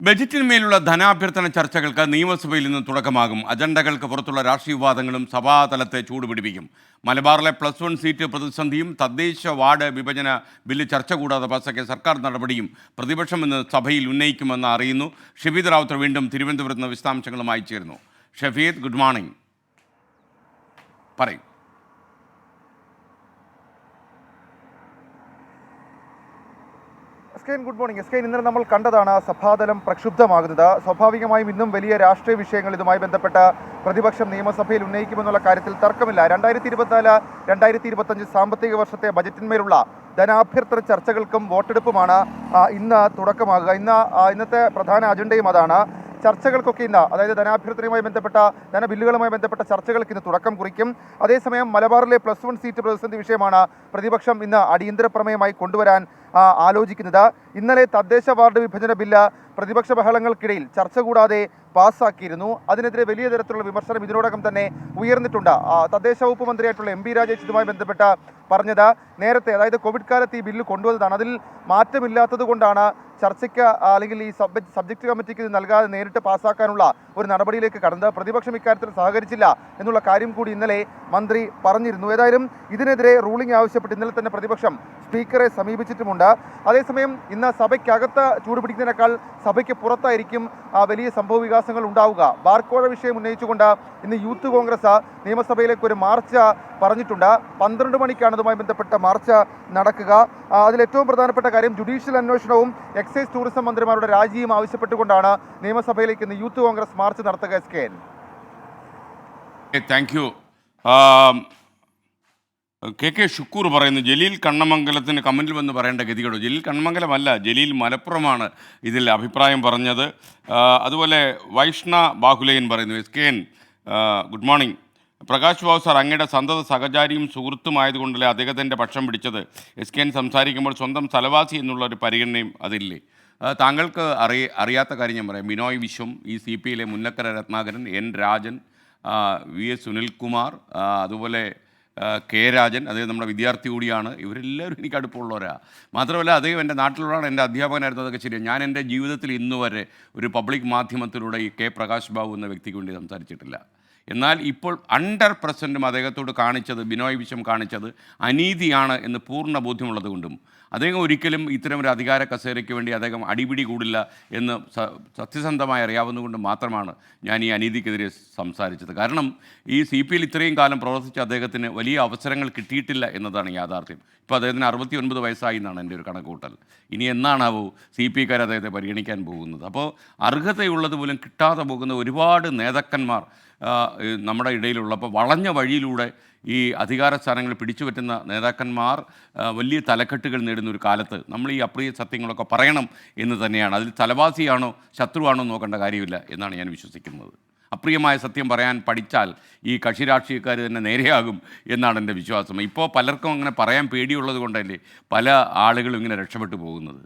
ബജറ്റിന്മേലുള്ള ധനാഭ്യർത്ഥന ചർച്ചകൾക്ക് നിയമസഭയിൽ നിന്ന് തുടക്കമാകും. അജണ്ടകൾക്ക് പുറത്തുള്ള രാഷ്ട്രീയ വിവാദങ്ങളും സഭാതലത്തെ ചൂടുപിടിപ്പിക്കും. മലബാറിലെ +1 സീറ്റ് പ്രതിസന്ധിയും തദ്ദേശ വാർഡ് വിഭജന ബില്ല് ചർച്ച കൂടാതെ പാസാക്കിയ സർക്കാർ നടപടിയും പ്രതിപക്ഷം ഇന്ന് സഭയിൽ ഉന്നയിക്കുമെന്ന് അറിയുന്നു. ഷഫീദ് റാവുത്തർ വീണ്ടും തിരുവനന്തപുരത്ത് നിന്ന് വിശദാംശങ്ങളുമായി ചേരുന്നു. Shafeed, good morning. പറയൂ. Good morning. ഇന്നലെ നമ്മൾ കണ്ടതാണ് സഭാതലം പ്രക്ഷുബ്ധമാകുന്നത്. സ്വാഭാവികമായും ഇന്നും വലിയ രാഷ്ട്രീയ വിഷയങ്ങൾ ഇതുമായി ബന്ധപ്പെട്ട പ്രതിപക്ഷം നിയമസഭയിൽ ഉന്നയിക്കുമെന്നുള്ള കാര്യത്തിൽ തർക്കമില്ല. 2024-2025 സാമ്പത്തിക വർഷത്തെ ബജറ്റിന്മേലുള്ള ധനാഭ്യർത്ഥന ചർച്ചകൾക്കും വോട്ടെടുപ്പുമാണ് ഇന്ന് തുടക്കമാകുക. ഇന്നത്തെ പ്രധാന അജണ്ടയും അതാണ്. ചർച്ചകൾക്കൊക്കെ ഇന്ന്, അതായത് ധനാഭ്യർത്ഥനയുമായി ബന്ധപ്പെട്ട ധനബില്ലുകളുമായി ബന്ധപ്പെട്ട ചർച്ചകൾക്ക് ഇന്ന് തുടക്കം കുറിക്കും. അതേസമയം മലബാറിലെ +1 സീറ്റ് പ്രതിസന്ധി വിഷയമാണ് പ്രതിപക്ഷം ഇന്ന് അടിയന്തര പ്രമേയമായി കൊണ്ടുവരാൻ ആലോചിക്കുന്നത്. ഇന്നലെ തദ്ദേശ വാർഡ് വിഭജന ബില്ല് പ്രതിപക്ഷ ബഹളങ്ങൾക്കിടയിൽ ചർച്ച കൂടാതെ പാസ്സാക്കിയിരുന്നു. അതിനെതിരെ വലിയ തരത്തിലുള്ള വിമർശനം ഇതിനോടകം തന്നെ ഉയർന്നിട്ടുണ്ട്. തദ്ദേശ വകുപ്പ് മന്ത്രിയായിട്ടുള്ള MP രാജേഷ് ഇതുമായി ബന്ധപ്പെട്ട് പറഞ്ഞത്, നേരത്തെ, അതായത് കോവിഡ് കാലത്ത് ഈ ബില്ല് കൊണ്ടുവന്നതാണ്, അതിൽ മാറ്റമില്ലാത്തത് കൊണ്ടാണ് ചർച്ചയ്ക്ക് അല്ലെങ്കിൽ ഈ സബ്ജക്റ്റ് കമ്മിറ്റിക്ക് നൽകാതെ നേരിട്ട് പാസ്സാക്കാനുള്ള ഒരു നടപടിയിലേക്ക് കടന്നത്. പ്രതിപക്ഷം ഇക്കാര്യത്തിൽ സഹകരിച്ചില്ല എന്നുള്ള കാര്യം കൂടി ഇന്നലെ മന്ത്രി പറഞ്ഞിരുന്നു. ഏതായാലും ഇതിനെതിരെ റൂളിംഗ് ആവശ്യപ്പെട്ട് ഇന്നലെ തന്നെ പ്രതിപക്ഷം സ്പീക്കറെ സമീപിച്ചിട്ടുമുണ്ട്. അതേസമയം ഇന്ന് സഭയ്ക്കകത്ത് ചൂടുപിടിക്കുന്നതിനേക്കാൾ സഭയ്ക്ക് പുറത്തായിരിക്കും വലിയ സംഭവ വികാസങ്ങൾ ഉണ്ടാവുക. ബാർക്കോഴ വിഷയം ഉന്നയിച്ചുകൊണ്ട് ഇന്ന് യൂത്ത് കോൺഗ്രസ് നിയമസഭയിലേക്ക് ഒരു മാർച്ച് പറഞ്ഞിട്ടുണ്ട്. 12 മണിക്കാണ് ഇതുമായി ബന്ധപ്പെട്ട മാർച്ച് നടക്കുക. അതിലേറ്റവും പ്രധാനപ്പെട്ട കാര്യം ജുഡീഷ്യൽ അന്വേഷണവും എക്സൈസ് ടൂറിസം മന്ത്രിമാരുടെ രാജിയും ആവശ്യപ്പെട്ടുകൊണ്ടാണ് നിയമസഭയിലേക്ക് ഇന്ന് യൂത്ത് കോൺഗ്രസ് മാർച്ച് നടത്തുക. Thank you. KK ഷുക്കൂർ പറയുന്നു, ജലീൽ കണ്ണമംഗലത്തിന് കമൻറ്റിൽ വന്ന് പറയേണ്ട ഗതികേടോ? ജലീൽ കണ്ണമംഗലമല്ല, ജലീൽ മലപ്പുറമാണ് ഇതിൽ അഭിപ്രായം പറഞ്ഞത്. അതുപോലെ വൈഷ്ണ ബാഹുലയൻ പറയുന്നു, SKN good morning. Prakash Babu sir, അങ്ങയുടെ സന്തത സഹചാരിയും സുഹൃത്തുമായതുകൊണ്ടല്ലേ അദ്ദേഹത്തിൻ്റെ പക്ഷം പിടിച്ചത്? SKN സംസാരിക്കുമ്പോൾ സ്വന്തം സ്ഥലവാസി എന്നുള്ള ഒരു പരിഗണനയും അതില്ലേ? താങ്കൾക്ക് അറിയാത്ത കാര്യം ഞാൻ പറയാം. ബിനോയ് വിശ്വം, ഈ CPയിലെ മുല്ലക്കര രത്നാകരൻ, N രാജൻ, VS സുനിൽകുമാർ, അതുപോലെ K രാജൻ, അദ്ദേഹം നമ്മുടെ വിദ്യാർത്ഥി കൂടിയാണ്. ഇവരെല്ലാവരും എനിക്ക് അടുപ്പമുള്ളവരാണ്. മാത്രമല്ല അദ്ദേഹം എൻ്റെ നാട്ടിലുള്ളതാണ്, എൻ്റെ അധ്യാപകനായിരുന്നു. അതൊക്കെ ശരിയാണ്. ഞാൻ എൻ്റെ ജീവിതത്തിൽ ഇന്നുവരെ ഒരു പബ്ലിക് മാധ്യമത്തിലൂടെ ഈ K പ്രകാശ് ബാബു എന്ന വ്യക്തിക്ക് വേണ്ടി സംസാരിച്ചിട്ടില്ല. എന്നാൽ ഇപ്പോൾ 100% അദ്ദേഹത്തോട് കാണിച്ചത്, ബിനോയ് വിശ്വം കാണിച്ചത് അനീതിയാണ് എന്ന് പൂർണ്ണ ബോധ്യമുള്ളത് കൊണ്ടും അദ്ദേഹം ഒരിക്കലും ഇത്തരം ഒരു അധികാര കസേരയ്ക്ക് വേണ്ടി അദ്ദേഹം അടിപിടി കൂടില്ല എന്ന് സത്യസന്ധമായി അറിയാവുന്നതുകൊണ്ട് മാത്രമാണ് ഞാൻ ഈ അനീതിക്കെതിരെ സംസാരിച്ചത്. കാരണം ഈ CPയിൽ ഇത്രയും കാലം പ്രവർത്തിച്ച അദ്ദേഹത്തിന് വലിയ അവസരങ്ങൾ കിട്ടിയിട്ടില്ല എന്നതാണ് യാഥാർത്ഥ്യം. ഇപ്പോൾ അദ്ദേഹത്തിന് 69 വയസ്സായി എന്നാണ് എൻ്റെ ഒരു കണക്കുകൂട്ടൽ. ഇനി എന്നാണാവോ CPക്കാർ അദ്ദേഹത്തെ പരിഗണിക്കാൻ പോകുന്നത്? അപ്പോൾ അർഹതയുള്ളത് പോലും കിട്ടാതെ പോകുന്ന ഒരുപാട് നേതാക്കന്മാർ നമ്മുടെ ഇടയിലുള്ളപ്പോൾ വളഞ്ഞ വഴിയിലൂടെ ഈ അധികാര സ്ഥാനങ്ങൾ പിടിച്ചുപറ്റുന്ന നേതാക്കന്മാർ വലിയ തലക്കെട്ടുകൾ നേടുന്ന ഒരു കാലത്ത് നമ്മൾ ഈ അപ്രിയ സത്യങ്ങളൊക്കെ പറയണം എന്ന് തന്നെയാണ്. അതിൽ തലവാസിയാണോ ശത്രുവാണോ നോക്കേണ്ട കാര്യമില്ല എന്നാണ് ഞാൻ വിശ്വസിക്കുന്നത്. അപ്രിയമായ സത്യം പറയാൻ പഠിച്ചാൽ ഈ കക്ഷി രാഷ്ട്രീയക്കാർ തന്നെ നേരെയാകും എന്നാണ് എൻ്റെ വിശ്വാസം. ഇപ്പോൾ പലർക്കും അങ്ങനെ പറയാൻ പേടിയുള്ളത് കൊണ്ടല്ലേ പല ആളുകളും ഇങ്ങനെ രക്ഷപ്പെട്ടു പോകുന്നത്.